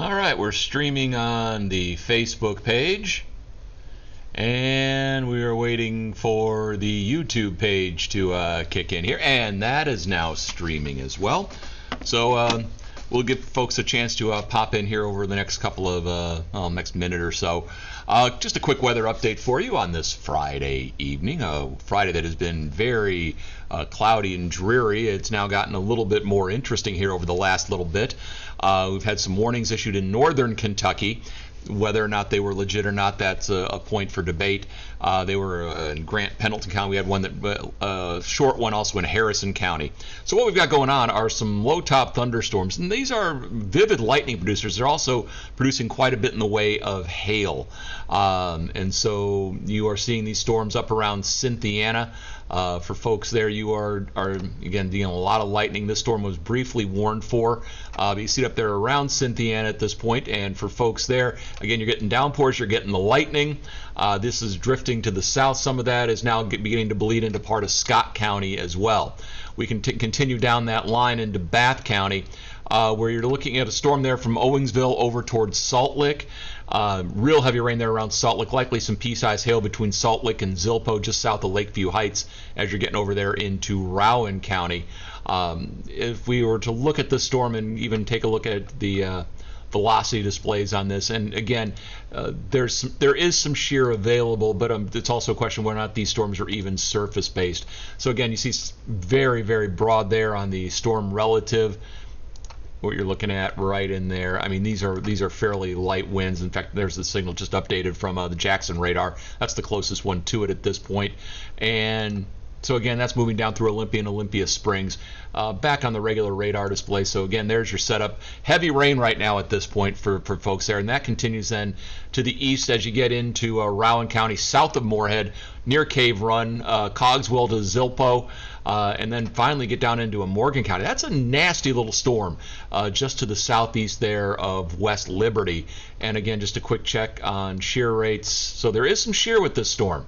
All right, we're streaming on the Facebook page, and we are waiting for the YouTube page to kick in here, and that is now streaming as well. So we'll give folks a chance to pop in here over the next couple of next minute or so. Just a quick weather update for you on this Friday evening, a Friday that has been very cloudy and dreary. It's now gotten a little bit more interesting here over the last little bit. We've had some warnings issued in northern Kentucky. Whether or not they were legit or not, that's a point for debate. They were in Grant, Pendleton County. We had one that short one also in Harrison County. So what we've got going on are some low-top thunderstorms, and these are vivid lightning producers. They're also producing quite a bit in the way of hail, and so you are seeing these storms up around Cynthiana. For folks there, you are again dealing a lot of lightning. This storm was briefly warned for, but you see it up there around Cynthiana at this point. And for folks there, again, you're getting downpours, you're getting the lightning. This is drifting to the south. Some of that is now beginning to bleed into part of Scott County as well. We can continue down that line into Bath County, where you're looking at a storm there from Owingsville over towards Salt Lick. Real heavy rain there around Salt Lick, likely some pea-sized hail between Salt Lick and Zilpo, just south of Lakeview Heights, as you're getting over there into Rowan County. If we were to look at this storm and even take a look at the velocity displays on this, and again, there is some shear available, but it's also a question whether or not these storms are even surface based. So again, you see very, very broad there on the storm relative. What you're looking at right in there, I mean, these are fairly light winds. In fact, there's the signal just updated from the Jackson radar. That's the closest one to it at this point. And so again, that's moving down through Olympia and Olympia Springs, back on the regular radar display. So again, there's your setup. Heavy rain right now at this point for folks there, and that continues then to the east as you get into Rowan County, south of Moorhead, near Cave Run, Cogswell to Zilpo, and then finally get down into Morgan County. That's a nasty little storm just to the southeast there of West Liberty. And again, just a quick check on shear rates. So there is some shear with this storm.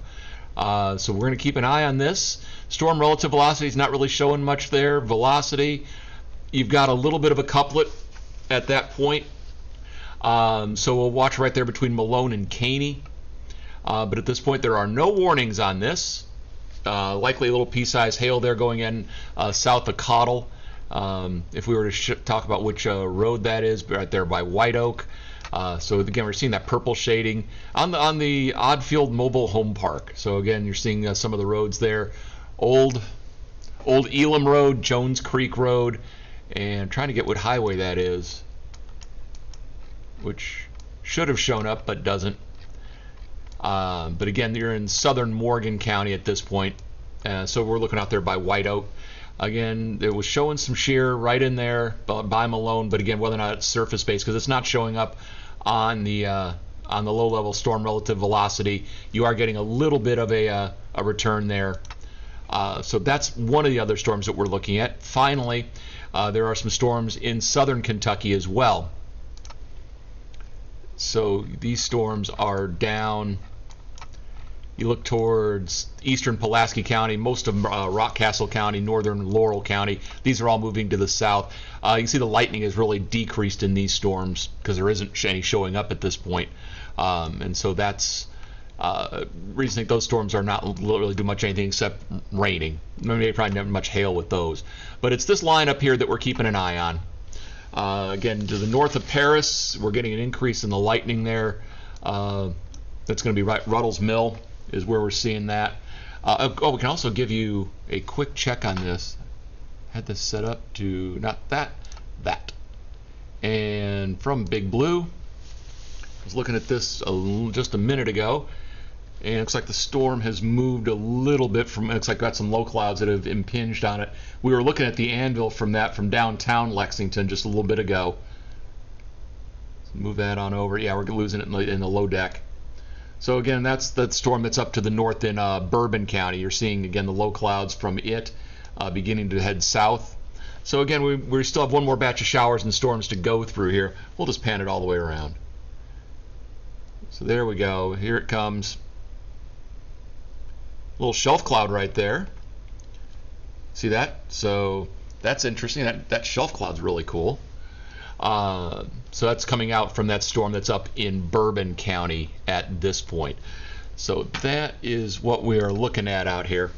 So we're going to keep an eye on this. Storm relative velocity is not really showing much there. Velocity, you've got a little bit of a couplet at that point. So we'll watch right there between Malone and Caney. But at this point, there are no warnings on this. Likely a little pea-sized hail there going in south of Cottle. If we were to talk about which road that is, right there by White Oak. So again, we're seeing that purple shading on the Oddfield Mobile Home Park. So again, you're seeing some of the roads there. Old Elam Road, Jones Creek Road, and I'm trying to get what highway that is, which should have shown up but doesn't. But again, you're in southern Morgan County at this point. So we're looking out there by White Oak. Again, it was showing some shear right in there by Malone, but again, whether or not it's surface based, because it's not showing up on the low-level storm relative velocity, you are getting a little bit of a return there. So that's one of the other storms that we're looking at. Finally, there are some storms in southern Kentucky as well. So these storms are down. You look towards eastern Pulaski County, most of Rockcastle County, northern Laurel County. These are all moving to the south. You can see the lightning has really decreased in these storms because there isn't any showing up at this point. And so that's reason I think those storms are not really do much anything except raining. Maybe probably not much hail with those. But it's this line up here that we're keeping an eye on. Again, to the north of Paris, we're getting an increase in the lightning there. That's going to be right Ruddles Mill is where we're seeing that. We can also give you a quick check on this. Had this set up to not that. And from Big Blue, I was looking at this just a minute ago, and it looks like the storm has moved a little bit from. It looks like got some low clouds that have impinged on it. We were looking at the anvil from downtown Lexington just a little bit ago. Let's move that on over. Yeah, we're losing it in the low deck. So again, that's the storm that's up to the north in Bourbon County. You're seeing again the low clouds from it beginning to head south. So again, we still have one more batch of showers and storms to go through here. We'll just pan it all the way around. So there we go. Here it comes. Little shelf cloud right there. See that? So that's interesting. That shelf cloud's really cool. So that's coming out from that storm that's up in Bourbon County at this point. So that is what we are looking at out here.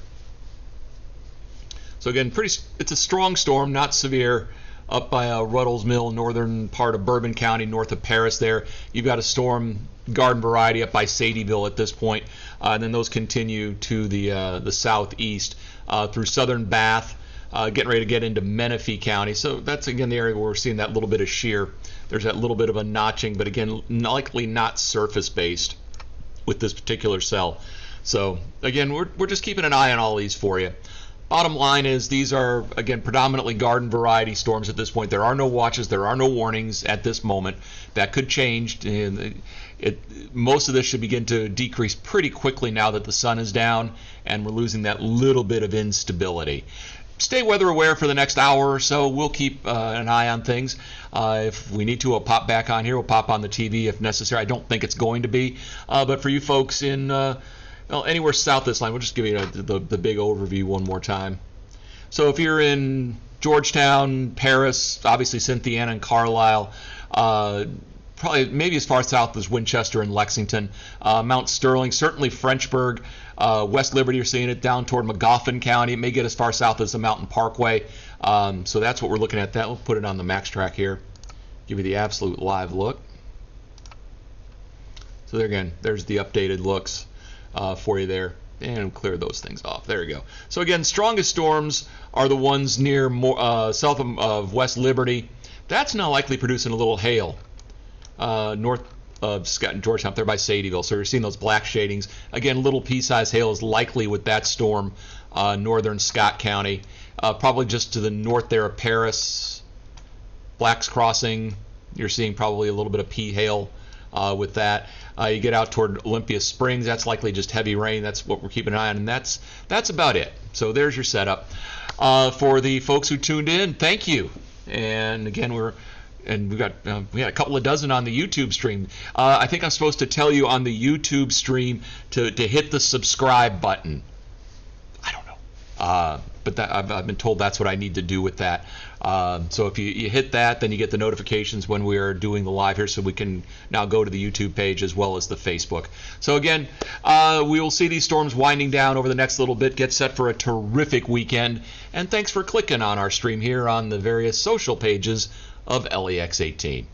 So again, it's a strong storm, not severe. Up by Ruddles Mill, northern part of Bourbon County, north of Paris there. You've got a storm, garden variety, up by Sadieville at this point. And then those continue to the southeast through southern Bath, getting ready to get into Menifee County. So that's, again, the area where we're seeing that little bit of shear. There's that little bit of a notching, but again, likely not surface-based with this particular cell. So again, we're just keeping an eye on all these for you. Bottom line is these are, again, predominantly garden variety storms at this point. There are no watches, there are no warnings at this moment. That could change. Most of this should begin to decrease pretty quickly now that the sun is down and we're losing that little bit of instability. Stay weather aware for the next hour or so. We'll keep an eye on things. If we need to, we'll pop back on here. We'll pop on the TV if necessary. I don't think it's going to be. But for you folks in anywhere south of this line, we'll just give you the big overview one more time. So if you're in Georgetown, Paris, obviously Cynthiana and Carlisle, probably maybe as far south as Winchester and Lexington, Mount Sterling, certainly Frenchburg, West Liberty, you're seeing it down toward Magoffin County. It may get as far south as the Mountain Parkway. So that's what we're looking at. We'll put it on the max track here, give you the absolute live look. So there again, there's the updated looks for you there, and clear those things off. There you go. So again, strongest storms are the ones near south of West Liberty. That's now likely producing a little hail north of Scott and Georgetown, up there by Sadieville. So you're seeing those black shadings. Again, little pea-sized hail is likely with that storm, northern Scott County, probably just to the north there of Paris, Black's Crossing. You're seeing probably a little bit of pea hail with that. You get out toward Olympia Springs, that's likely just heavy rain. That's what we're keeping an eye on, and that's about it. So there's your setup. For the folks who tuned in, thank you. And again, we had a couple of dozen on the YouTube stream. I think I'm supposed to tell you on the YouTube stream to hit the subscribe button. I don't know. But I've been told that's what I need to do with that. So if you hit that, then you get the notifications when we are doing the live here, so we can now go to the YouTube page as well as the Facebook. So again, we will see these storms winding down over the next little bit. Get set for a terrific weekend. And thanks for clicking on our stream here on the various social pages of LEX 18.